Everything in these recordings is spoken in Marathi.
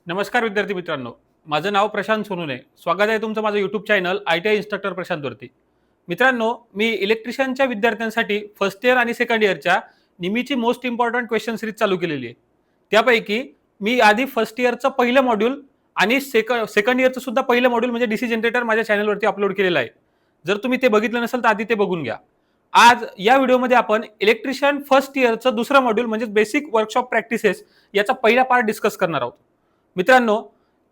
नमस्कार विद्यार्थी मित्रांनो, माझं नाव प्रशांत सोनूने. स्वागत आहे तुमचं माझं यूट्यूब चॅनल ITI इन्स्ट्रक्टर प्रशांतवरती. मित्रांनो, मी इलेक्ट्रिशियनच्या विद्यार्थ्यांसाठी फर्स्ट इयर आणि सेकंड इयरच्या निमीची मोस्ट इम्पॉर्टंट क्वेश्चन सिरीज चालू केलेली आहे. त्यापैकी मी आधी फर्स्ट इयरचं पहिलं मॉड्यूल आणि सेकंड इयरचं सुद्धा पहिलं मॉड्यूल म्हणजे डीसी जनरेटर माझ्या चॅनलवरती अपलोड केलेलं आहे. जर तुम्ही ते बघितलं नसेल तर आधी ते बघून घ्या. आज या व्हिडिओमध्ये आपण इलेक्ट्रिशियन फर्स्ट इयरचं दुसरं मॉड्यूल म्हणजे बेसिक वर्कशॉप प्रॅक्टिसेस याचा पहिला पार्ट डिस्कस करणार आहोत. मित्रांनो,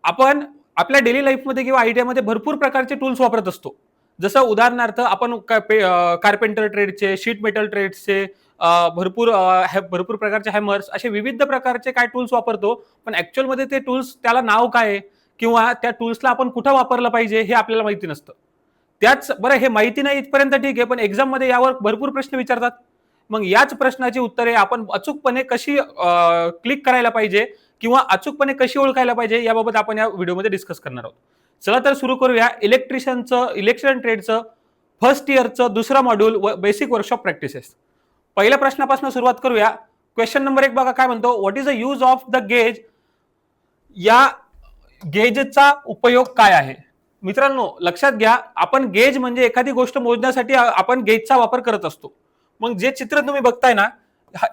आपण आपल्या डेली लाईफमध्ये किंवा आयटीआयमध्ये भरपूर प्रकारचे टूल्स वापरत असतो. जसं उदाहरणार्थ आपण कार्पेंटर ट्रेडचे, शीट मेटल ट्रेड्सचे, भरपूर प्रकारचे हॅमर्स, असे विविध प्रकारचे काय टूल्स वापरतो. पण ऍक्च्युअलमध्ये ते टूल्स त्याला नाव काय आहे किंवा त्या टूल्सला आपण कुठं वापरलं पाहिजे हे आपल्याला माहिती नसतं. त्याच बरं, हे माहिती नाही इथपर्यंत ठीक आहे, पण एक्झाममध्ये यावर भरपूर प्रश्न विचारतात. मग याच प्रश्नाची उत्तरे आपण अचूकपणे कशी क्लिक करायला पाहिजे किंवा अचूकपणे कशी ओळखायला पाहिजे याबाबत आपण या व्हिडिओमध्ये डिस्कस करणार आहोत. चला तर सुरू करूया इलेक्ट्रिशियन ट्रेडचं फर्स्ट इयरचं दुसरा मॉड्यूल बेसिक वर्कशॉप प्रॅक्टिसेस. पहिल्या प्रश्नापासून सुरुवात करूया. क्वेश्चन नंबर 1 बघा काय म्हणतो. What is the use of the gauge? या गेजचा उपयोग काय आहे? मित्रांनो, लक्षात घ्या, आपण गेज म्हणजे एखादी गोष्ट मोजण्यासाठी आपण गेजचा वापर करत असतो. मग जे चित्र तुम्ही बघताय ना,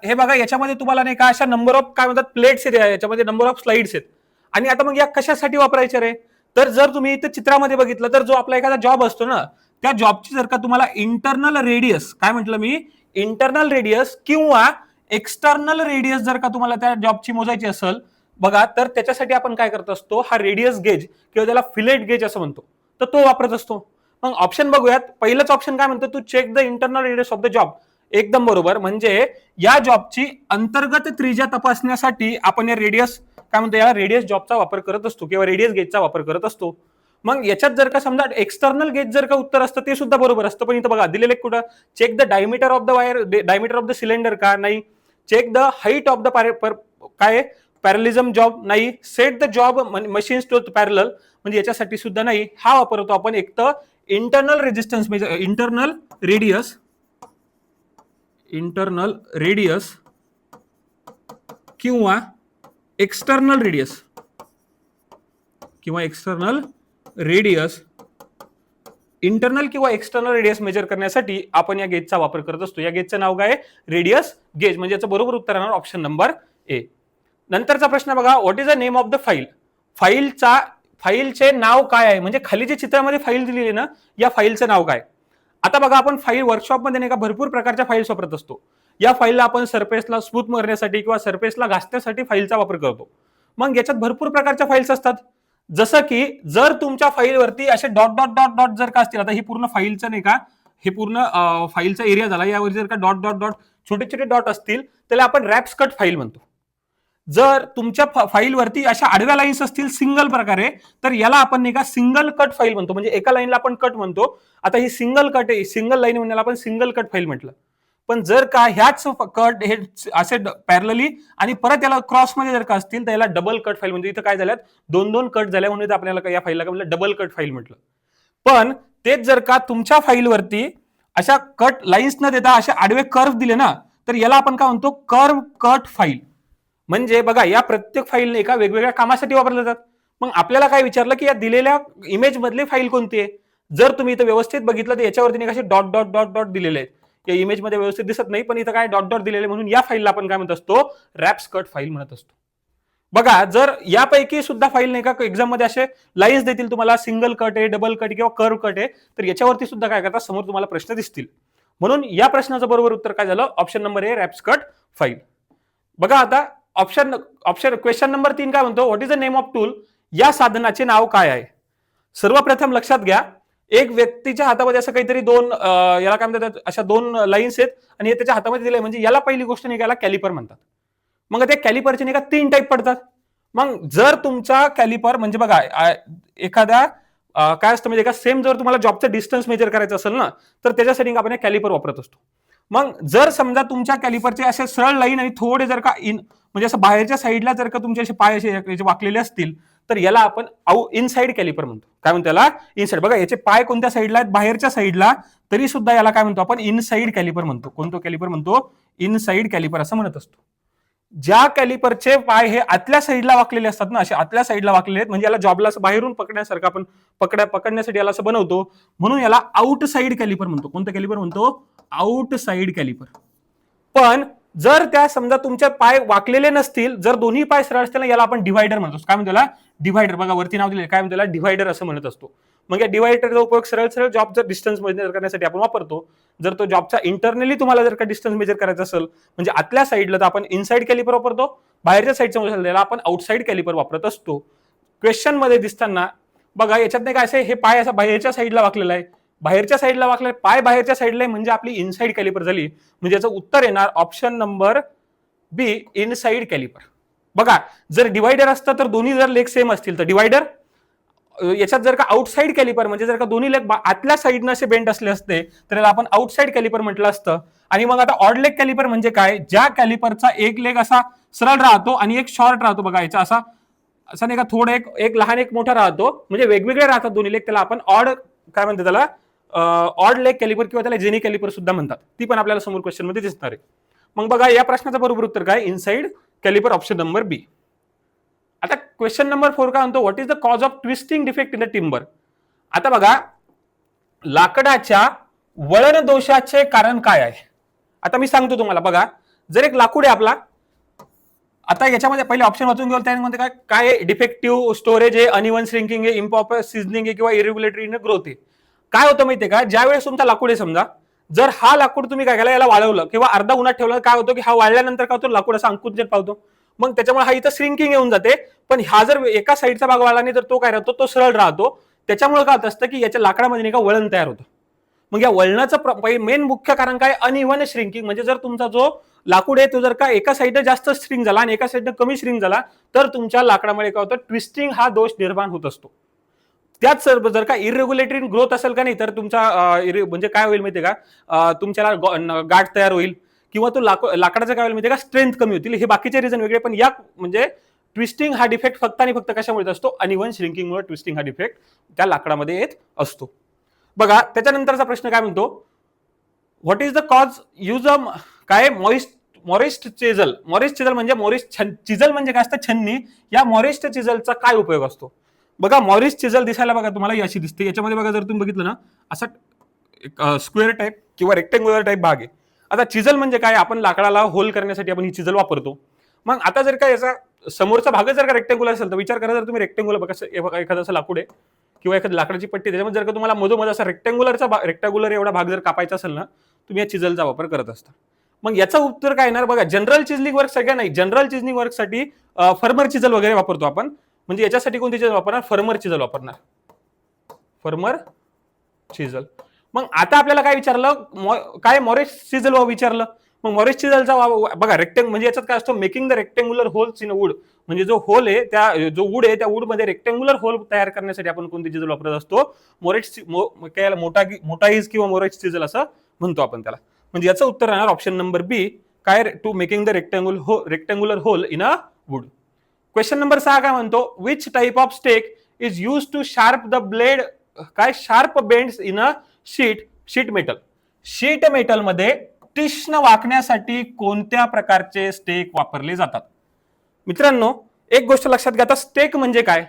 हे बघा, याच्यामध्ये तुम्हाला नाही का अशा नंबर ऑफ काय म्हणतात प्लेट्स आहेत, याच्यामध्ये नंबर ऑफ स्लाइड्स आहेत. आणि आता मग या कशासाठी वापरायचे रे? तर जर तुम्ही इथे चित्रामध्ये बघितलं तर जो आपला एखादा जॉब असतो ना, त्या जॉबची जर का तुम्हाला इंटरनल रेडियस, काय म्हटलं मी, इंटरनल रेडियस किंवा एक्सटर्नल रेडियस जर का तुम्हाला त्या जॉबची मोजायची असेल बघा, तर त्याच्यासाठी आपण काय करत असतो, हा रेडियस गेज किंवा त्याला फिलेट गेज असं म्हणतो, तर तो वापरत असतो. मग ऑप्शन बघूयात. पहिलंच ऑप्शन काय म्हणतो, to check the internal radius of the job. एकदम बरोबर. म्हणजे या जॉबची अंतर्गत त्रिज्या तपासण्यासाठी आपण या रेडियस काय म्हणतो, या रेडियस जॉबचा वापर करत असतो किंवा रेडियस गेजचा वापर करत असतो. मग याच्यात जर का समजा एक्सटर्नल गेज जर का उत्तर असतं ते सुद्धा बरोबर असतं, पण इथं बघा दिलेले कुठं, check the diameter of the wire, diameter of the cylinder का नाही, check the height of the काय पॅरलिझम जॉब नाही, set the job machines to parallel म्हणजे याच्यासाठी सुद्धा नाही. हा वापरतो आपण एक तर इंटरनल रेजिस्टन्स म्हणजे इंटरनल रेडियस किंवा एक्सटर्नल रेडियस इंटरनल किंवा एक्सटर्नल रेडियस मेजर करण्यासाठी आपण या गेजचा वापर करत असतो. या गेजचं नाव काय, रेडियस गेज. म्हणजे याचं बरोबर उत्तर राहणार ऑप्शन नंबर ए. नंतरचा प्रश्न बघा. What is the name of the file? फाईलचे नाव काय आहे? म्हणजे खाली जे चित्रामध्ये फाईल दिलेली आहे ना, या फाईलचं नाव काय? आता बघा, आपण फाईल वर्कशॉपमध्ये नाही का भरपूर प्रकारच्या फाईल्स वापरत असतो. या फाईलला आपण सरफेसला स्मूथ मारण्यासाठी किंवा सरफेसला घासण्यासाठी फाईलचा वापर करतो. मग याच्यात भरपूर प्रकारच्या फाईल्स असतात. जसं की जर तुमच्या फाईलवरती असे डॉट डॉट डॉट डॉट जर का असतील, आता ही पूर्ण फाईलचं नाही का, हे पूर्ण फाईलचा एरिया झाला, यावर जर का डॉट डॉट डॉट छोटे छोटे डॉट असतील त्याला आपण रॅप्स कट फाईल म्हणतो. जर तुमच्या फाईलवरती अशा आडव्या लाईन्स असतील सिंगल प्रकारे, तर याला आपण नाही का सिंगल कट फाईल म्हणतो. म्हणजे एका लाईनला आपण कट म्हणतो. आता ही सिंगल कट आहे, सिंगल लाईन म्हणण्याला आपण सिंगल कट फाईल म्हटलं. पण जर का ह्याच कट हे असे पॅरलली आणि परत याला क्रॉस मध्ये जर का असतील तर याला डबल कट फाईल म्हणजे इथं काय झाल्यात, दोन कट झाल्या म्हणून आपल्याला या फाईलला काय म्हटलं, डबल कट फाईल म्हटलं. पण तेच जर का तुमच्या फाईलवरती अशा कट लाईन्स न देता असे आडवे कर्व दिले ना, तर याला आपण काय म्हणतो, कर्व कट फाईल. म्हणजे बघा, या प्रत्येक फाईलने एका वेगवेगळ्या कामासाठी वापरले जातात. मग आपल्याला काय विचारलं की या दिलेल्या इमेज मधली फाईल कोणती आहे? जर तुम्ही इथं व्यवस्थित बघितलं तर याच्यावरती कसे डॉट डॉट डॉट डॉट दिलेले आहेत. या इमेज मध्ये व्यवस्थित दिसत नाही, पण इथं काय डॉट डॉट दिलेले, म्हणून या फाईलला आपण काय म्हणत असतो, रॅप्स कट फाईल म्हणत असतो. बघा, जर यापैकी सुद्धा फाईल नाही का एक्झाम मध्ये असे लाईन्स देतील तुम्हाला, सिंगल कट आहे, डबल कट किंवा कर्व कट आहे, तर याच्यावरती सुद्धा काय करतात, समोर तुम्हाला प्रश्न दिसतील. म्हणून या प्रश्नाचं बरोबर उत्तर काय झालं, option number A, wraps cut file. बघा आता क्वेश्चन नंबर 3 काय म्हणतो, what is the name of tool? या साधनाचे नाव काय आहे? सर्वप्रथम लक्षात घ्या, एक व्यक्तीच्या हातामध्ये असं काहीतरी याला काय म्हणतात, अशा दोन लाईन्स आहेत आणि हे त्याच्या हातामध्ये दिलंय, म्हणजे याला पहिली गोष्ट नाही का कॅलिपर म्हणतात. मग त्या कॅलिपरचे नाही का 3 टाईप पडतात. मग जर तुमचा कॅलिपर म्हणजे बघा एखाद्या काय असतं म्हणजे का सेम, जर तुम्हाला जॉबचं डिस्टन्स मेजर करायचं असेल ना, तर त्याच्यासाठी आपण कॅलिपर वापरत असतो. मग जर समजा तुमच्या कॅलिपरचे असे सरळ लाईन आणि थोडे जर का म्हणजे असं बाहेरच्या साईडला जर का तुमचे असे पाय असे वाकलेले असतील, तर याला आपण इनसाइड कॅलिपर म्हणतो. काय म्हणतो याला? इनसाइड. बघा, याचे पाय कोणत्या साईडला आहेत, बाहेरच्या साईडला, तरी सुद्धा याला काय म्हणतो आपण, इनसाइड कॅलिपर म्हणतो. कोणतो कॅलिपर म्हणतो? इनसाइड कॅलिपर असं म्हणत असतो. ज्या कॅलिपरचे पाय हे आतल्या साईडला वाकलेले असतात ना, असे आतल्या साईडला वाकलेले आहेत, म्हणजे याला जॉबला असं बाहेरून पकडण्यासारखं आपण पकडण्यासाठी याला असं बनवतो, म्हणून याला आउट साईड कॅलिपर म्हणतो. कोणतं कॅलिपर म्हणतो? Out side calliper. पण जर त्या समजा तुमचे पाय वाकलेले नसतील, जर दोन्ही पाय सरळ असतील, याला आपण डिव्हायडर म्हणतो. काय म्हणतो त्याला? डिव्हायडर. बघा वरती नाव दिले, काय म्हणतो त्याला? डिव्हायडर असं म्हणत असतो. मग या डिव्हायडरचा उपयोग सरळ सरळ जॉबचा डिस्टन्स मेजर करण्यासाठी आपण वापरतो. जर तो जॉबचा इंटरनली तुम्हाला जर का डिस्टन्स मेजर करायचा असेल, म्हणजे आतल्या साईडला, तर आपण इनसाइड कॅलिपर वापरतो. बाहेरच्या साईडच्या आपण आउटसाइड कॅलिपर वापरत असतो. क्वेश्चन मध्ये दिसताना बघा, याच्यात नाही काय असे हे पाय असा बाहेरच्या साईडला वाकलेला आहे, बाहेरच्या साईडला वाकलेला पाय बाहेरच्या साईडला आहे, म्हणजे आपली इनसाइड कॅलिपर झाली. म्हणजे याचं उत्तर येणार ऑप्शन नंबर बी, इनसाइड कॅलिपर. बघा, जर डिवायडर असतं तर दोन्ही जर लेग सेम असतील तर डिवायडर, याच्यात जर का आउटसाइड कॅलिपर म्हणजे जर का दोन्ही लेग आतल्या साईडनं असे बेंड असले असते तर याला आपण आउटसाइड कॅलिपर म्हटलं असतं. आणि मग आता ऑड लेग कॅलिपर म्हणजे काय? ज्या कॅलिपरचा एक लेग असा सरळ राहतो आणि एक शॉर्ट राहतो. बघा, याचा असा असं नाही का, थोडं एक लहान एक मोठा राहतो, म्हणजे वेगवेगळे राहतात दोन्ही लेग, त्याला आपण ऑड काय म्हणतात त्याला? ऑड लेग कॅलिपर किंवा त्याला जेनी कॅलिपर सुद्धा म्हणतात. ती पण आपल्याला समोर क्वेश्चन मध्ये दिसणार आहे. मग बघा, या प्रश्नाचं बरोबर उत्तर काय? इनसाइड कॅलिपर, ऑप्शन नंबर बी. आता क्वेश्चन नंबर 4 काय म्हणतो? What is the cause of twisting defect in the timber? आता बघा, लाकडाच्या वळण दोषाचे कारण काय आहे? आता मी सांगतो तुम्हाला. बघा, जर एक लाकूड आहे आपला, आता याच्यामध्ये पहिले ऑप्शन वाचून घेऊ. त्यामध्ये काय काय डिफेक्टिव्ह स्टोरेज आहे, अनइव्हन श्रिंकिंग आहे, इम्प्रॉपर सिझनिंग आहे, किंवा इरेग्युलेटरी इन ग्रोथ आहे. काय होतं माहितीये का? ज्यावेळेस तुमचा लाकूड आहे समजा, जर हा लाकूड तुम्ही काय केला, याला वाळवलं किंवा अर्धा उन्हात ठेवलं, काय होतं की हा वाळल्यानंतर काय होतो, लाकूड असं अंकुंजन पावतो. मग त्याच्यामुळे हा इथं श्रिंकिंग येऊन जाते. पण हा जर एका साईडचा भाग वाळला नाही तर तो काय राहतो, तो सरळ राहतो. त्याच्यामुळे काय होत असतं की याच्या लाकडामध्ये नाही का वळण तयार होतं. मग या वळणाचं मेन मुख्य कारण काय? Uneven shrinking. म्हणजे जर तुमचा जो लाकूड आहे तो जर का एका साईडनं जास्त श्रिंक झाला आणि एका साईडनं कमी श्रिंक झाला तर तुमच्या लाकडामध्ये काय होतं, ट्विस्टिंग हा दोष निर्माण होत असतो. त्याच जर का इरेग्युलेटरी ग्रोथ असेल का नाही तर तुमचा म्हणजे काय होईल माहितीये का, तुमच्याला गाठ तयार होईल, किंवा तो लाकडाचा काय होईल माहितीये का, स्ट्रेंथ कमी होतील. हे बाकीचे रिझन वेगळे, पण या म्हणजे ट्विस्टिंग हा डिफेक्ट फक्त आणि फक्त कशामुळे असतो? अनइव्हन श्रिंकिंगमुळे ट्विस्टिंग हा डिफेक्ट त्या लाकडामध्ये येत असतो. बघा, त्याच्यानंतरचा प्रश्न काय म्हणतो? What is the cause use a काय मॉरिस्ट चिझल? मॉरिस्ट चिझल म्हणजे चिझल म्हणजे काय असतं? छन्नी. या मॉरिस्ट चिझलचा काय उपयोग असतो? बघा, मॉरिस्ट चिझल दिसायला बघा तुम्हाला अशी दिसते. याच्यामध्ये बघा, जर तुम्ही बघितलं ना, असा स्क्वेअर टाईप किंवा रेक्टेंग्युलर टाईप भाग आहे. आता चिझल म्हणजे काय? आपण लाकडाला होल करण्यासाठी आपण ही चिझल वापरतो. मग आता जर का याचा समोरचा भाग जर का रेक्टेंग्युलर असेल तर विचार करा, जर तुम्ही रेक्टेंग्युलर बघा, एखादं असं लाकूड आहे किंवा एखादी लाकडाची पट्टी, त्याच्यामध्ये जर का तुम्हाला मधोमध असा रेक्टेंग्युलर एवढा भाग जर कापायचा असेल ना, तुम्ही या चिझलचा वापर करत असता. मग याचं उत्तर काय येणार? बघा, जनरल चिझलिंग वर्क सगळ्या नाही, जनरल चिझलिंग वर्कसाठी फर्मर चिझल वगैरे वापरतो आपण. म्हणजे याच्यासाठी कोणती चिझल वापरणार? फर्मर चिझल वापरणार. फर्मर चिझल. मग आता आपल्याला काय विचारलं? काय मॉरिस्ट चिझल विचारलं. मग मॉरिस्ट चिझलचा बघा, म्हणजे याच्यात काय असतो? Making the rectangular holes in wood. म्हणजे जो होल आहे, त्या जो वूड आहे त्या वूड मध्ये रेक्टेंग्युलर होल तयार करण्यासाठी आपण कोणती चिझल वापरत असतो? मोटाईज किंवा मोरिस्ट चिझल असं म्हणतो आपण त्याला. म्हणजे याचं उत्तर राहणार ऑप्शन नंबर बी, काय? To making the rectangular hole in a wood. Question number 6 काय म्हणतो? Which type of stake is use to sharp the blade, काय? Sharp bends in a sheet metal. Sheet metal मध्ये तीक्ष्ण वाकण्यासाठी कोणत्या प्रकारचे स्टेक वापरले जातात? मित्रांनो, एक गोष्ट लक्षात घ्या, आता स्टेक म्हणजे काय?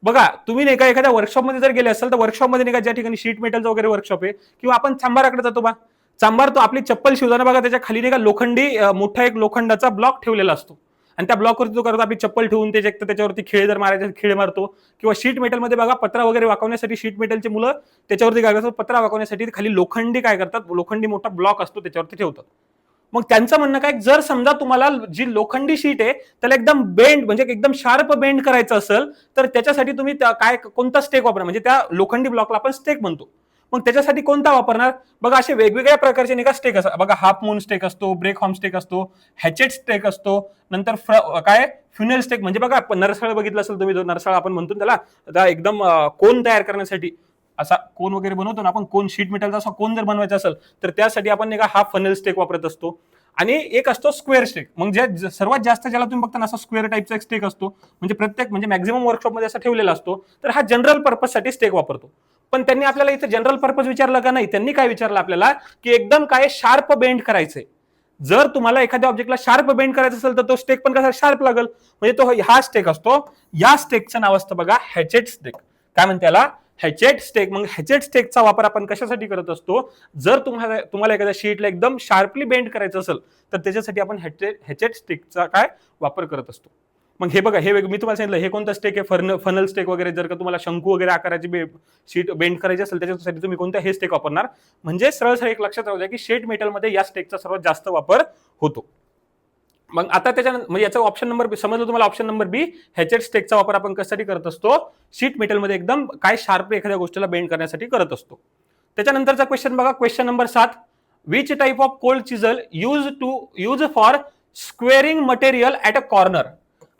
बघा, तुम्ही नाही का एखाद्या वर्कशॉपमध्ये जर गेले असाल तर वर्कशॉपमध्ये नाही का ज्या ठिकाणी शीट मेटलचं वगैरे वर्कशॉप आहे, किंवा आपण चांबाराकडे जातो बा, चांबार तो आपली चप्पल शिवताना बघा त्याच्या खाली नाही का लोखंडी मोठा एक लोखंडाचा ब्लॉक ठेवलेला असतो, आणि त्या ब्लॉकवरती तो करतो आपली चप्पल ठेवून त्याच्यावरती खिळे जर मारायचे खिळे मारतो. किंवा शीट मेटलमध्ये बघा, पत्रा वगैरे वाकवण्यासाठी शीट मेटलची मुलं त्याच्यावरती काय करतात? पत्रा वाकवण्यासाठी खाली लोखंडी काय करतात? लोखंडी मोठा ब्लॉक असतो त्याच्यावरती ठेवतात. मग त्यांचं म्हणणं काय? जर समजा तुम्हाला जी लोखंडी शीट आहे त्याला एकदम बेंड म्हणजे एकदम शार्प बेंड करायचं असेल तर त्याच्यासाठी तुम्ही काय कोणता स्टेक वापरणार? म्हणजे त्या लोखंडी ब्लॉकला आपण स्टेक म्हणतो. मग त्याच्यासाठी कोणता वापरणार? बघा, असे वेगवेगळ्या प्रकारचे नाही का स्टेक असतात. बघा, हाफ मून स्टेक असतो, ब्रेक हॉर्न स्टेक असतो, हॅचेट स्टेक असतो, नंतर काय फ्युनेल स्टेक. म्हणजे बघा, नरसाळ बघितलं असेल तुम्ही, जो नरसाळ आपण म्हणतो त्याला एकदम कोन तयार करण्यासाठी असा कोन वगैरे बनवतो ना आपण, कोन शीट मेटलचा असा कोन जर बनवायचा असेल तर त्यासाठी आपण नाही का हा फनेल स्टेक वापरत असतो. आणि एक असतो स्क्वेअर स्टेक. मग सर्वात जास्त ज्याला तुम्ही बघता असा स्क्वेअर टाईपचा एक स्टेक असतो, म्हणजे प्रत्येक म्हणजे मॅक्झिमम वर्कशॉपमध्ये असा ठेवलेला असतो. तर हा जनरल पर्पजसाठी स्टेक वापरतो. पण त्यांनी आपल्याला इथे जनरल पर्पज विचारलं का नाही? त्यांनी काय विचारलं आपल्याला की एकदम काय शार्प बेंड करायचंय. जर तुम्हाला एखाद्या ऑब्जेक्टला शार्प बेंड करायचं असेल तर तो स्टेक पण कसा शार्प लागल, म्हणजे तो हा स्टेक असतो, या स्टेकचं नाव असतं बघा हॅचेट स्टेक. काय म्हणते त्याला? Hatchet stake. मग हॅचेट स्टेकचा वापर आपण कशासाठी करत असतो? जर तुम्हाला एखाद्या शीटला एकदम शार्पली बेंड करायचं असेल तर त्याच्यासाठी आपण हॅचेट स्टेकचा काय वापर करत असतो. मग हे बघा, हे मी तुम्हाला सांगितलं हे कोणतं स्टेक आहे, फनल स्टेक वगैरे. जर का तुम्हाला शंकू वगैरे आकाराची शीट बेंड करायची असेल त्याच्यासाठी तुम्ही कोणतं हे स्टेक वापरणार. म्हणजे सरळ सरळ एक लक्षात राहू द्या की शीट मेटलमध्ये या स्टेकचा सर्वात जास्त वापर होतो. मग आता म्हणजे याचा ऑप्शन नंबर समजलं तुम्हाला, ऑप्शन नंबर बी हॅचेट स्टेकचा वापर आपण कशासाठी करत असतो? शीट मेटलमध्ये एकदम काय शार्प एखाद्या गोष्टीला बेंड करण्यासाठी करत असतो. त्याच्यानंतरचा क्वेश्चन बघा, question number 7. Which type of cold chisel use for squaring material at a corner.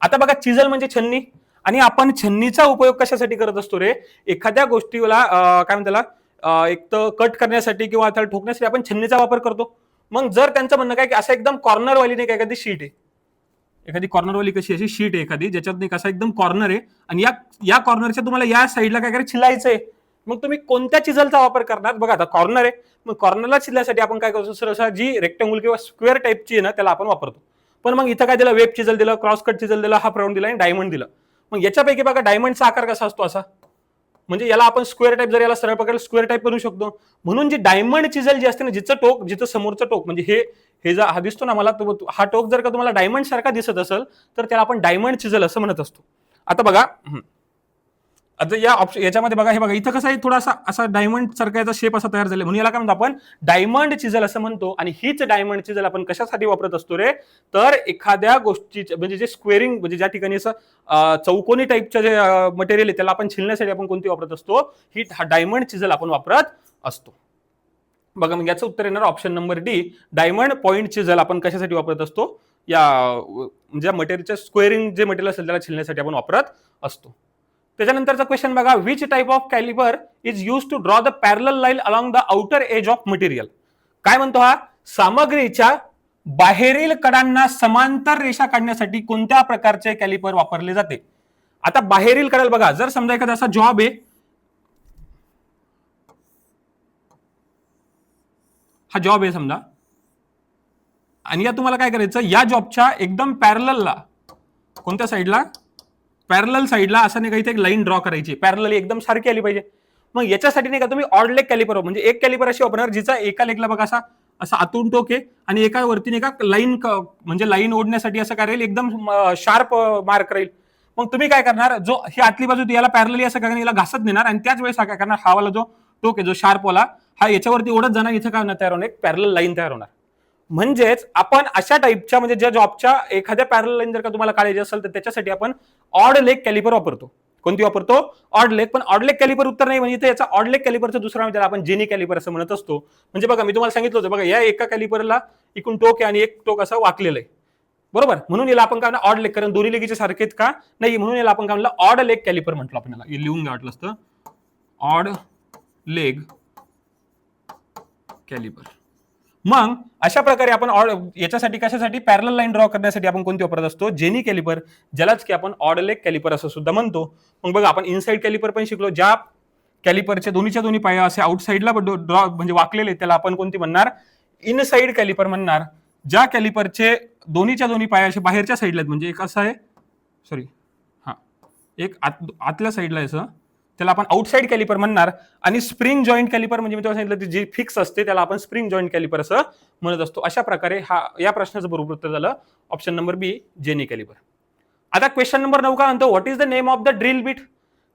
आता बघा, चिजल म्हणजे छन्नी, आणि आपण छन्नीचा उपयोग कशासाठी करत असतो रे? एखाद्या गोष्टीला काय म्हणतात एक तर कट करण्यासाठी किंवा त्याला ठोकण्यासाठी आपण छन्नीचा वापर करतो. मग जर त्यांचं म्हणणं काय की असं एकदम कॉर्नरवाली नाही का एखादी शीट आहे, एखादी कॉर्नरवाली कशी अशी शीट आहे एखादी ज्याच्यात नाही कसा एकदम कॉर्नर आहे, आणि या कॉर्नरच्या तुम्हाला या साईडला काय करायचं, छिलायचंय. मग तुम्ही कोणत्या चिजलचा वापर करणार? बघा आता कॉर्नर आहे, मग कॉर्नरला छिलण्यासाठी आपण काय करतो, सरळ जी रेक्टेंगल किंवा स्क्वेअर टाईपची आहे ना त्याला आपण वापरतो. पण मग इथं काय दिलं, वेब चिजल दिलं, क्रॉस कट चिजल दिलं, हाफ राऊंड दिला आणि डायमंड दिलं. मग याच्यापैकी बघा डायमंडचा आकार कसा असतो, असा, म्हणजे याला आपण स्क्वेअर टाईप, जर याला सरळ पकडलं स्क्वेअर टाईप बनवू शकतो. म्हणून जी डायमंड चिजल जी असते ना, जिथं समोरचं टोक म्हणजे हे जर हा दिसतो ना मला, हा टोक जर का तुम्हाला डायमंड सारखा दिसत असेल तर त्याला आपण डायमंड चिजल असं म्हणत असतो. आता बघा, आता याच्यामध्ये बघा, हे बघा इथं कसं आहे, थोडासा असा डायमंड सारखा याचा शेप असा तयार झाला, म्हणून याला काय म्हणतो आपण, डायमंड चिजल असं म्हणतो. आणि हीच डायमंड चिजल आपण कशासाठी वापरत असतो रे? तर एखाद्या गोष्टीचे म्हणजे जे स्क्वेअरिंग, म्हणजे ज्या ठिकाणी असं चौकोनी टाईपचं जे मटेरियल आहे त्याला आपण छिलण्यासाठी आपण कोणती वापरत असतो? ही डायमंड चिजल आपण वापरत असतो. बघा, मग याचं उत्तर येणार option number D, diamond point chisel आपण कशासाठी वापरत असतो? या म्हणजे मटेरियलच्या स्क्वेअरिंग जे मटेरियल असेल त्याला छिलण्यासाठी आपण वापरत असतो. त्याच्यानंतरचा क्वेश्चन बघा, which type of caliper is use to draw the parallel line along the outer edge of material. काय म्हणतो हा? सामग्रीच्या बाहेरील कडांना समांतर रेषा काढण्यासाठी कोणत्या प्रकारचे कॅलिपर वापरले जाते? आता बाहेरील कडाला बघा, जर समजा एखादा असा जॉब आहे, हा जॉब आहे समजा, आणि या तुम्हाला काय करायचं, या जॉबच्या एकदम पॅरललला, कोणत्या साईडला, पॅरलल साईडला असं नाही का इथे एक लाईन ड्रॉ करायची, पॅरलल एकदम सारखी आली पाहिजे. मग याच्यासाठी नाही का तुम्ही ऑड लेग कॅलिपर, म्हणजे एक कॅलिपर अशी वापरणार जिचा एका लेगला बघा असा आतून टोक आहे आणि एका वरती नाही का लाईन, म्हणजे लाईन ओढण्यासाठी असं काय राहील, एकदम शार्प मार्क राहील. मग तुम्ही काय करणार, जो ही आतली बाजू याला पॅरलली असं काय याला घासत नेणार, आणि त्याच वेळेस काय करणार, हा वाला जो टोक आहे जो शार्प वाला, हा याच्यावरती ओढत जाणार, इथं काय तयार होणार, एक पॅरलल लाईन तयार होणार. म्हणजेच आपण अशा टाईपच्या, म्हणजे ज्या जॉबच्या एखाद्या पॅरलल लाईन जर का तुम्हाला काढायची असेल तर त्याच्यासाठी आपण ऑड लेग कॅलिपर वापरतो. कोणती वापरतो? Odd leg. पण ऑड लेग कॅलिपर उत्तर नाही, म्हणजे याचा ऑड लेग कॅलिपरचा दुसरा नाव त्याला आपण जेनी कॅलिपर असं म्हणत असतो. म्हणजे बघा, मी तुम्हाला सांगितलं होतं बघा, या एका कॅलिपरला इकडून टोक आहे आणि एक टोक असं वाकलेलं आहे, बरोबर. म्हणून याला आपण काय ऑड लेग, कारण दोन्ही लेगीचे सारखेच का नाही, म्हणून याला आपण काय म्हणलं, ऑड लेग कॅलिपर म्हटलं आपण. याला लिहून घ्या वाटलं असतं, ऑड लेग कॅलिपर. मग अशा प्रकारे आपण याच्यासाठी कशासाठी, पॅरलल लाईन ड्रॉ करण्यासाठी आपण कोणती वापरत असतो? जेनी कॅलिपर, ज्यालाच की आपण ऑड लेग कॅलिपर असं सुद्धा म्हणतो. मग बघा, आपण इनसाइड कॅलिपर पण शिकलो, ज्या कॅलिपरचे दोन्हीच्या दोन्ही पाया असे आउटसाइडला ड्रॉ म्हणजे वाकलेले, त्याला आपण कोणती म्हणणार? इनसाइड कॅलिपर म्हणणार. ज्या कॅलिपरचे दोन्हीच्या दोन्ही पाया असे बाहेरच्या साईडला आहेत, म्हणजे एक असं आहे, सॉरी हा एक आतल्या साईडला आहे असं, त्याला आपण आउटसाइड कॅलिपर म्हणणार. आणि स्प्रिंग जॉईंट कॅलिपर म्हणजे मी तुम्हाला सांगितलं जी फिक्स असते त्याला आपण स्प्रिंग जॉईंट कॅलिपर असं म्हणत असतो. अशा प्रकारे या प्रश्नाचं बरोबर उत्तर झालं option number B, jenny caliper. आता क्वेश्चन नंबर 9 काय म्हणतो, what is the name of the drill bit.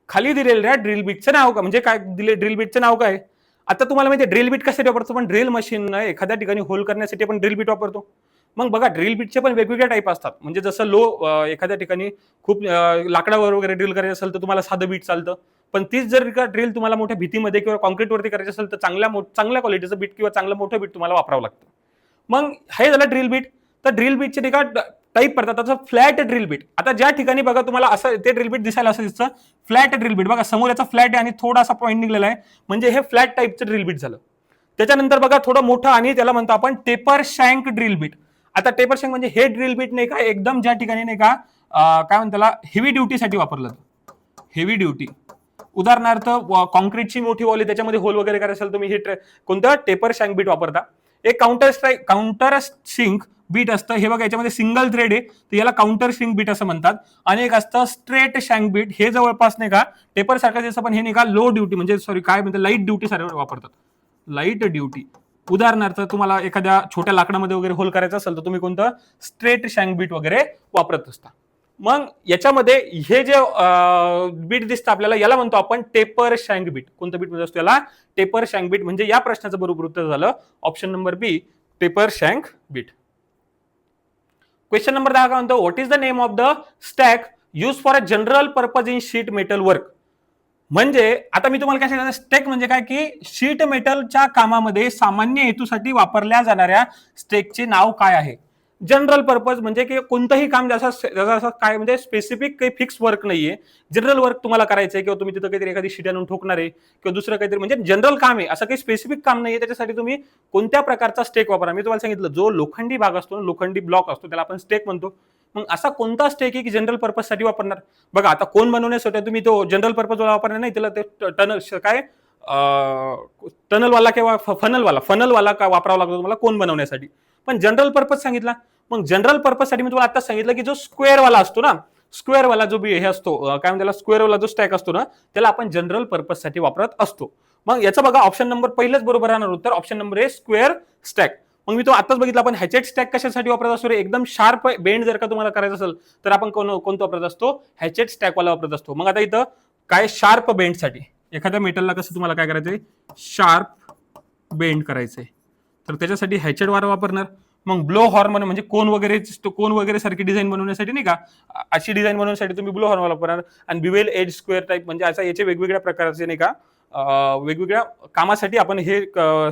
खाली दिलेल्या ड्रिल बीटचं नाव का, म्हणजे काय दिले, ड्रिल बीटचं नाव काय? आता तुम्हाला माहिती आहे ड्रिल बीट कशासाठी वापरतो? पण ड्रिल मशीन एखाद्या ठिकाणी होल करण्यासाठी आपण ड्रिल बीट वापरतो. मग बघा, ड्रिल बीटचे पण वेगवेगळे टाईप असतात. म्हणजे जसं एखाद्या ठिकाणी खूप लाकडावर वगैरे ड्रिल करायचं असेल तर तुम्हाला साधं बीट चालतं. पण तीच जर का ड्रिल तुम्हाला मोठ्या भीतीमध्ये किंवा कॉन्क्रीटवरती करायचं असेल तर चांगल्या क्वालिटीचं बीट किंवा चांगलं मोठं बीट तुम्हाला वापरावं लागतं. मग हे झालं ड्रिल बीट. तर ड्रिल बीटचे नाही का टाईप पडतात. त्याचं फ्लॅट ड्रिल बीट. आता ज्या ठिकाणी बघा तुम्हाला असं ते ड्रिल बीट दिसायला असं दिसतं, फ्लॅट ड्रिल बीट. बघा समोर याचा फ्लॅट आहे आणि थोडासा पॉईंट निघलेला आहे, म्हणजे हे फ्लॅट टाईपचं ड्रिल बीट झालं. त्याच्यानंतर बघा थोडं मोठं आणि त्याला म्हणतो आपण टेपर शँक ड्रिल बीट. आता टेपर शँक म्हणजे हे ड्रिल बीट नाही का एकदम ज्या ठिकाणी नाही का काय म्हणतात त्याला हेवी ड्युटीसाठी वापरलं जातं. हेवी ड्युटी उदाहरणार्थ कॉन्क्रीटची मोठी वॉल आहे त्याच्यामध्ये होल वगैरे करायचं असेल तुम्ही हे कोणतं टेपर शँक बीट वापरता. एक काउंटर सिंक बीट असतं, हे बघा याच्यामध्ये सिंगल थ्रेड आहे तर याला काउंटर सिंक बीट असं म्हणतात. आणि एक असतं स्ट्रेट शँक बीट, हे जवळपास नाही का टेपर सारखं जसं, पण हे नाही का लो ड्युटी म्हणजे सॉरी काय म्हणतात लाईट ड्युटी सारखं वापरतात, लाईट ड्युटी. उदाहरणार्थ तुम्हाला एखाद्या छोट्या लाकडामध्ये वगैरे होल करायचं असेल तर तुम्ही कोणतं स्ट्रेट शँक बीट वगैरे वापरत असता. मग याच्यामध्ये हे जे बीट दिसतं आपल्याला याला म्हणतो आपण टेपर शँक बीट. कोणतं बीट म्हणजे असतो याला टेपर शँक बीट. म्हणजे या प्रश्नाचं बरोबर उत्तर झालं ऑप्शन नंबर बी, टेपर शँक बीट. क्वेश्चन नंबर 10 काय म्हणतो, what is the name of the stack use for a general purpose in sheet metal work. म्हणजे आता मी तुम्हाला काय सांगितलं, स्टेक म्हणजे काय की शीट मेटलच्या कामामध्ये सामान्य हेतूसाठी वापरल्या जाणाऱ्या स्टेकचे नाव काय आहे. जनरल पर्पज म्हणजे की कोणतंही काम जसं काय म्हणजे स्पेसिफिक काही फिक्स वर्क नाहीये, जनरल वर्क तुम्हाला करायचंय किंवा तुम्ही तिथं काहीतरी एखादी शीट आणून ठोकणार आहे किंवा दुसरं काहीतरी म्हणजे जनरल काम आहे, असं काही स्पेसिफिक काम नाहीये, त्याच्यासाठी तुम्ही कोणत्या प्रकारचा स्टेक वापरा. मी तुम्हाला सांगितलं जो लोखंडी भाग असतो, लोखंडी ब्लॉक असतो त्याला आपण स्टेक म्हणतो. मग असा कोणता स्टेक आहे की जनरल पर्पज साठी वापरणार. बघा आता कोण बनवण्यासाठी तुम्ही तो जनरल पर्पज वाला वापरणार नाही, त्याला ते टनल काय टनलवाला किंवा फनलवाला का वापरावा लागतो तुम्हाला कोण बनवण्यासाठी. पण जनरल पर्पज सांगितला, मग जनरल पर्पज साठी मी तुम्हाला आता सांगितलं की जो स्क्वेअर वाला असतो ना, स्क्वेअर वाला जो हे असतो काय म्हणतात स्क्वेअर वाला जो स्टॅक असतो ना त्याला आपण जनरल पर्पज साठी वापरत असतो. मग याचं बघा ऑप्शन नंबर पहिलेच बरोबर राहणार उत्तर, option number A square stack. मग मी तो आताच बघितला आपण हॅचेट स्टॅक कशासाठी वापरत असतो रे, एकदम शार्प बेंड जर का तुम्हाला करायचं असेल तर आपण कोणतं वापरत असतो, हॅचेट स्टॅक वाला वापरत असतो. मग आता इथं काय शार्प बेंड साठी एखाद्या मेटलला कसं तुम्हाला काय करायचंय शार्प बेंड करायचंय तर त्याच्यासाठी हॅचेट वाला वापरणार. मग ब्लो हॉर्न म्हणजे कोन वगैरे सारखी डिझाईन बनवण्यासाठी नाही का अशी डिझाईन बनवण्यासाठी तुम्ही ब्लो हॉर्न वापरणार. आणि बिवेल एज स्क्वेअर टाईप म्हणजे असा याचे वेगवेगळ्या प्रकारचे नाही का वेगवेगळ्या कामासाठी आपण हे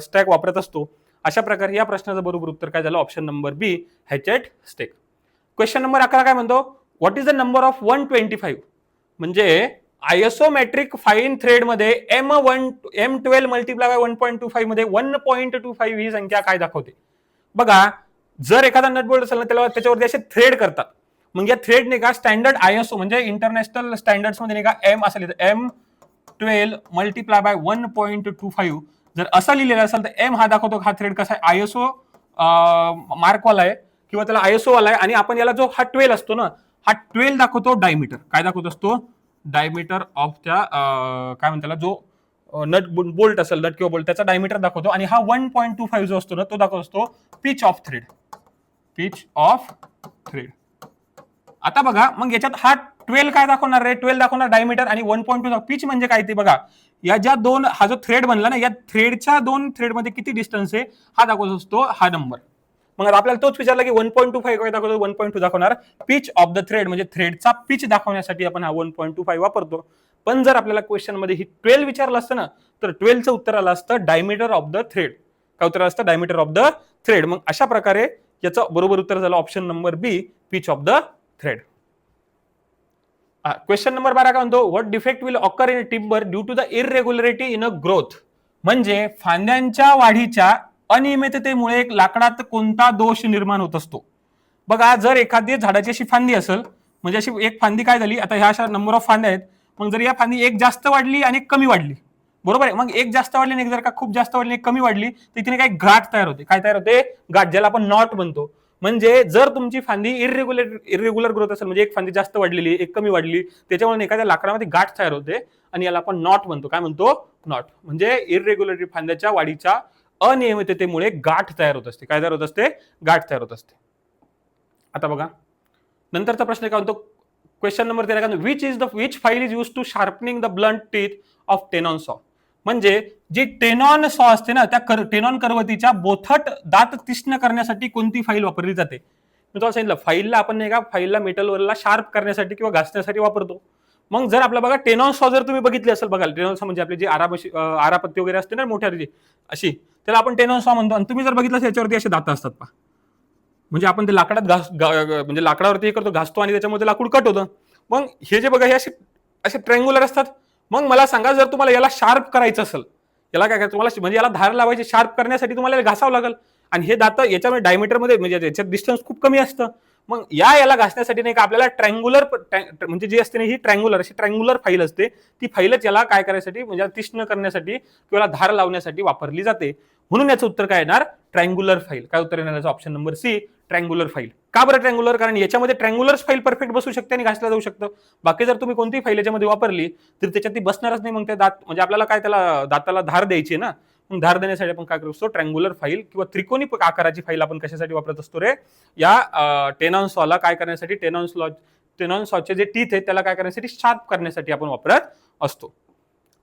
स्टॅक वापरत असतो. अशा प्रकारे या प्रश्नाचं बरोबर उत्तर काय झालं ऑप्शन नंबर बी, हॅचेट स्टेक. क्वेश्चन नंबर 11 काय म्हणतो, what is the number of 125. म्हणजे आयसोमेट्रिक फाईन थ्रेड मध्ये M12 मल्टिप्लाय बाय 1.25 मध्ये 1.25 ही संख्या काय दाखवते. बघा जर एखादा नट बोल्ट असेल ना त्याच्यावरती असे थ्रेड करतात. मग या थ्रेड नाही का स्टँडर्ड आयएसओ म्हणजे इंटरनॅशनल स्टँडर्ड्स मध्ये नाही का M असेल M12 मल्टिप्लाय बाय 1.25 जर असं लिहिलेलं असेल तर M हा दाखवतो हा थ्रेड कसा आहे आयएसओ मार्कवाला आहे किंवा त्याला आयएसओ वाला आहे. आणि आपण याला जो हा 12 असतो ना हा 12 दाखवतो डायमीटर, काय दाखवत असतो डायमीटर ऑफ त्या काय म्हणतात जो नट बोल्ट असेल नट किंवा बोल्ट त्याचा डायमीटर दाखवतो. आणि हा 1.25 जो असतो ना तो दाखवत असतो पिच ऑफ थ्रेड. आता बघा मग याच्यात हा 12 काय दाखवणार रे, 12 दाखवणार डायमीटर आणि 1.2 पिच म्हणजे काय ते बघा या ज्या दोन हा जो थ्रेड बनला ना या थ्रेडच्या दोन थ्रेड मध्ये किती डिस्टन्स आहे हा दाखवत असतो हा नंबर. मग आपल्याला तोच विचारला की 1.25 काय दाखवतो, 1.2 दाखवणार पिच ऑफ द थ्रेड म्हणजे थ्रेडचा पिच दाखवण्यासाठी आपण हा 1.25 वापरतो. पण जर आपल्याला क्वेश्चन मध्ये ही 12 विचारलं असतं ना तर 12चं उत्तर आलं असतं डायमीटर ऑफ द थ्रेड. काय उत्तर असतं डायमीटर ऑफ द थ्रेड. मग अशा प्रकारे याचं बरोबर उत्तर झालं option number B, pitch of the thread. Question number 12 काय म्हणतो, what defect will occur in timber due to the irregularity in a growth. म्हणजे फांद्यांच्या वाढीच्या अनियमिततेमुळे एक लाकडात कोणता दोष निर्माण होत असतो. बघा जर एखादी झाडाची अशी फांदी असेल म्हणजे अशी एक फांदी काय झाली आता ह्या अशा नंबर ऑफ फांद्या आहेत, मग जर या फांदी एक जास्त वाढली आणि एक कमी वाढली बरोबर आहे, मग एक जास्त वाढली आणि एक जर का खूप जास्त वाढली एक कमी वाढली तर तिने काही गाठ तयार होते. काय तयार होते गाठ, ज्याला आपण नॉट म्हणतो. म्हणजे जर तुमची फांदी इरेग्युलर ग्रोथ असेल म्हणजे एक फांदी जास्त वाढलेली एक कमी वाढली त्याच्यामुळे एखाद्या लाकडामध्ये गाठ तयार होते आणि याला आपण नॉट म्हणतो. काय म्हणतो नॉट. म्हणजे इरेग्युलरिटी फांद्याच्या वाढीच्या अनियमिततेमुळे गाठ तयार होत असते. काय तयार होत असते गाठ तयार होत असते. आता बघा नंतरचा प्रश्न काय म्हणतो question number 13 which file is use to sharpening the blunt teeth of tenon saw. म्हणजे जी टेनॉन सॉ असते ना त्या टेनॉन करवतीच्या बोथट दात तीक्ष्ण करण्यासाठी कोणती फाईल वापरली जाते. मी तुम्हाला सांगितलं फाईलला आपण नाही का फाईलला मेटलवरला शार्प करण्यासाठी किंवा घासण्यासाठी वापरतो. मग जर आपला बघा टेनॉन सॉ जर तुम्ही बघितली असेल बघा टेनॉन सॉ म्हणजे आपली जी आरापत्ती वगैरे असते ना मोठ्या अशी त्याला आपण टेनॉन सॉ म्हणतो. आणि तुम्ही जर बघितलं असेल याच्यावरती असे दात असतात पहा म्हणजे आपण ते लाकडात म्हणजे लाकडावरती हे करतो घासतो आणि त्याच्यामध्ये लाकूड कट होतं. मग हे जे बघा हे असे ट्रँग्युलर असतात. मग मला सांगा जर तुम्हाला याला शार्प करायचं असेल याला काय तुम्हाला म्हणजे याला धार लावायची शार्प करण्यासाठी तुम्हाला घासावं लागेल आणि हे दात याच्यामध्ये डायमीटरमध्ये म्हणजे याच्यात डिस्टन्स खूप कमी असतं. मग याला घासण्यासाठी नाही का आपल्याला ट्रँग्युलर म्हणजे जी असते ना ही ट्रँग्युलर फाईल असते, ती फाईलच याला काय करायसाठी म्हणजे तीक्ष्ण करण्यासाठी किंवा धार लावण्यासाठी वापरली जाते. म्हणून याचं उत्तर काय येणार? Triangular file. काय उत्तर येणार? Option number C, triangular file. का बरं ट्रँग्युलर? कारण याच्यामध्ये ट्रँग्युलर फाईल परफेक्ट बसू शकते आणि घासला जाऊ शकतं. बाकी जर तुम्ही कोणतीही फाईल याच्यामध्ये वापरली तर त्याच्यात ती बसणारच नाही. मग त्या दात म्हणजे आपल्याला काय त्याला दाताला धार द्यायची ना, मग धार देण्यासाठी आपण काय करू असतो? ट्रँग्युलर फाईल किंवा त्रिकोणी आकाराची फाईल आपण कशासाठी वापरत असतो रे? या टेनॉन सॉला काय करण्यासाठी? टेनॉन सॉचे जे टीथ आहेत त्याला काय करण्यासाठी? शार्प करण्यासाठी आपण वापरत असतो.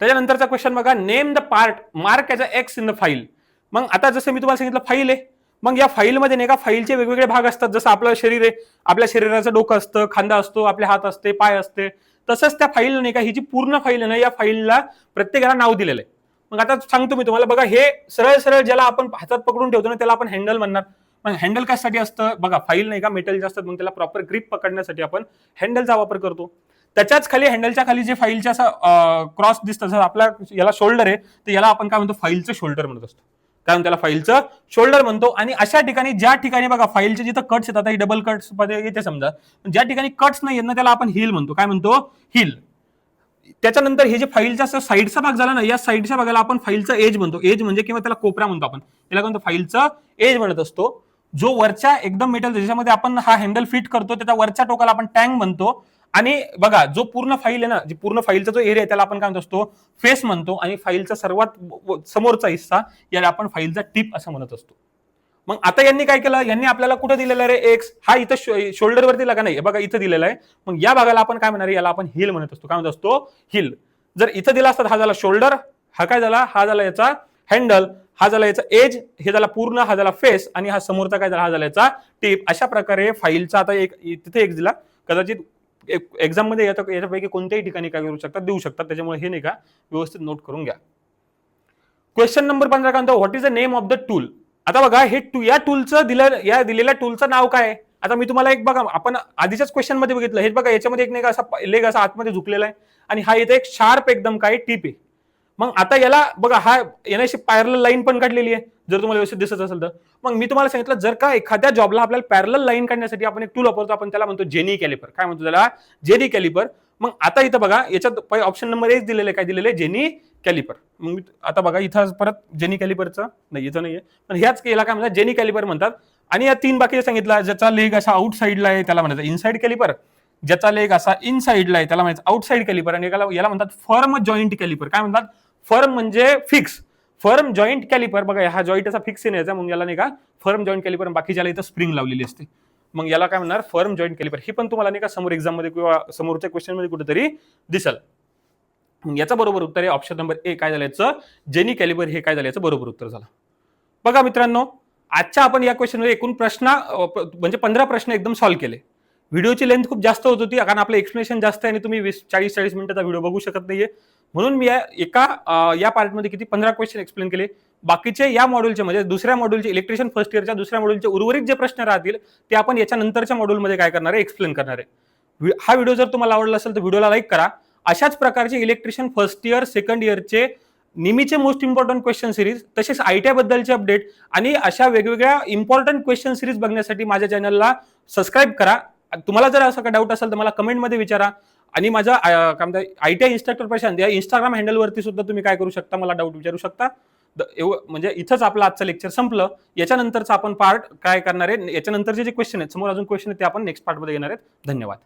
त्याच्यानंतरचा क्वेश्चन बघा, name the part mark as a x in the file. मग आता जसं मी तुम्हाला सांगितलं फाईल आहे, मग या फाईलमध्ये नाही का फाईलचे वेगवेगळे भाग असतात. जसं आपलं शरीर आहे, आपल्या शरीराचं डोकं असतं, खांदा असतो, आपले हात असते, पाय असते, तसंच त्या फाईल नाही का ही जी पूर्ण फाईल आहे ना, या फाईलला प्रत्येकाला नाव दिलेलं आहे. मग आता सांगतो मी तुम्हाला, बघा हे सरळ सरळ ज्याला आपण हातात पकडून ठेवतो ना त्याला आपण हँडल म्हणणार. मग हँडल कशासाठी असतं? बघा फाईल नाही का मेटलचे असतात, मग त्याला प्रॉपर ग्रिप पकडण्यासाठी आपण हँडलचा वापर करतो. त्याच्याच खाली हँडलच्या खाली जे फाईलच्या असं क्रॉस दिसतं, जसं आपला याला शोल्डर आहे तर याला आपण काय म्हणतो? फाईलचं शोल्डर म्हणत असतो. कारण त्याला फाईलचं शोल्डर म्हणतो. आणि अशा ठिकाणी ज्या ठिकाणी बघा फाईलचे जिथं कट्स येतात, ही डबल कट्स मध्ये येते समजा, ज्या ठिकाणी कट्स नाही येत ना त्याला आपण हिल म्हणतो. काय म्हणतो? हिल. त्याच्यानंतर हे जे फाईलचा साईडचा भाग झाला ना, या साईडच्या भागाला आपण फाईलचा एज म्हणतो. एज म्हणजे किंवा त्याला कोपरा म्हणतो आपण, त्याला म्हणतो फाईलचा एज म्हणत असतो. जो वरच्या एकदम मेटल ज्याच्यामध्ये आपण हा हँडल फिट करतो त्याच्या वरच्या टोकाला आपण टँग म्हणतो. आणि बघा जो पूर्ण फाईल आहे ना, जी पूर्ण फाईलचा जो एरिया आहे त्याला आपण काय म्हणत असतो? फेस म्हणतो. आणि फाईलचा सर्वात समोरचा हिस्सा याला आपण फाईलचा टिप असं म्हणत असतो. मग आता यांनी काय केलं? यांनी आपल्याला कुठे दिलेला रे एक्स? हा इथं शोल्डरवरती दिला का नाही? बघा इथं दिलेला आहे. मग या भागाला आपण काय म्हणणार? याला आपण हिल म्हणत असतो. काय म्हणत असतो? हिल. जर इथं दिला असता हा झाला शोल्डर, हा काय झाला? हा झाला याचा हँडल, हा झाला याचा एज, हे झाला पूर्ण, हा झाला फेस, आणि हा समोरचा काय झाला? हा झाला याचा टिप. अशा प्रकारे फाईलचा आता एक तिथे एक दिला, कदाचित एक्झाम मध्ये याच्यापैकी कोणत्याही ठिकाणी काय करू शकतात? देऊ शकतात. त्याच्यामुळे हे नाही का व्यवस्थित नोट करून घ्या. क्वेश्चन नंबर 15 काय म्हणतो? What is the name of the tool? आता बघा हे या टूलचं दिलेल्या टूलचं नाव काय आहे? आता मी तुम्हाला एक बघा, आपण आधीच्याच क्वेश्चन मध्ये बघितलं, हे बघा याच्यामध्ये एक नाही का असा लेग असा आतमध्ये झुकलेला आहे आणि हा इथे एक शार्प एकदम काय टीप आहे. मग आता याला बघा हा याच्याशी पॅरलल लाईन पण काढलेली आहे, जर तुम्हाला व्यवस्थित दिसत असेल तर. मग मी तुम्हाला सांगितलं, जर का एखाद्या जॉबला आपल्याला पॅरलल लाईन काढण्यासाठी आपण एक टूल वापरतो, आपण त्याला म्हणतो जेनी कॅलिपर. काय म्हणतो त्याला? Jenny calliper. मग आता इथं बघा याच्यात ऑप्शन नंबर 1 दिलेलं आहे, काय दिलेलं आहे? Jenny calliper. मग आता बघा इथं परत जेनी कॅलिपरचं नाही, इथं नाहीये, पण ह्याच याला काय म्हणतात? जेनी कॅलिपर म्हणतात. आणि या 3 बाकीचे सांगितलं, ज्याचा लेग असा आउट साईडला आहे त्याला म्हणतात इनसाइड कॅलिपर, ज्याचा लेग असा इन साईडला आहे त्याला म्हणतात आउटसाइड कॅलिपर, आणि याला म्हणतात फर्म जॉईंट कॅलिपर. काय म्हणतात? फर्म म्हणजे फिक्स, फर्म जॉईंट कॅलिपर. बघा हा जॉईंट असा फिक्स आहे याचा, मग याला नाही का फर्म जॉईंट कॅलिपर. बाकीच्याला इथं स्प्रिंग लावलेली असते, मग याला काय म्हणणार? Firm joint calliper. ही पण तुम्हाला नाही का समोर एक्झाम मध्ये किंवा समोरच्या क्वेश्चन मध्ये कुठेतरी दिसल. याचं बरोबर उत्तर आहे ऑप्शन नंबर ए. काय झालं याचं? जेनी कॅलिपर हे काय झालं याचं बरोबर उत्तर झालं. बघा मित्रांनो, आजच्या आपण या क्वेश्चन मध्ये एकूण प्रश्न म्हणजे 15 प्रश्न एकदम सॉल्व्ह केले. व्हिडिओची लेंथ खूप जास्त होत होती कारण आपलं एक्सप्लेनेशन जास्त आहे आणि तुम्ही 40-40 मिनिटाचा व्हिडिओ बघू शकत नाहीये. म्हणून मी या पार्टमध्ये किती 15 क्वेश्चन एक्सप्लेन केले. बाकीचे या मॉड्यूलचे म्हणजे दुसऱ्या मॉड्यूलचे इलेक्ट्रिशियन फर्स्ट इयरच्या दुसऱ्या मॉड्यूलचे उर्वरित जे प्रश्न राहतील ते आपण याच्या नंतरच्या मॉड्यूलमध्ये काय करणार आहे? एक्सप्लेन करणार आहे. हा व्हिडिओ जर तुम्हाला आवडला असेल तर व्हिडिओला लाईक करा. अशाच प्रकारचे इलेक्ट्रिशियन फर्स्ट इयर सेकंड इयरचे नेहमीचे मोस्ट इम्पॉर्टंट क्वेश्चन सिरीज, तसेच आयटीआय बद्दलचे अपडेट आणि अशा वेगवेगळ्या इम्पॉर्टंट क्वेश्चन सिरीज बघण्यासाठी माझ्या चॅनलला सबस्क्राईब करा. तुम्हाला जर असं काही डाऊट असेल तर मला कमेंटमध्ये विचारा. आणि माझा काय म्हणतात आयटीआय इन्स्ट्रक्टर प्रशांत या इंस्टाग्राम हँडलवरती सुद्धा तुम्ही काय करू शकता? मला डाऊट विचारू शकता. म्हणजे इथंच आपलं आजचं लेक्चर संपलं. याच्यानंतरचा आपण पार्ट काय करणार आहे? याच्यानंतरचे जे क्वेश्चन आहेत, समोर अजून क्वेश्चन आहेत ते आपण नेक्स्ट पार्टमध्ये घेणार आहेत. धन्यवाद.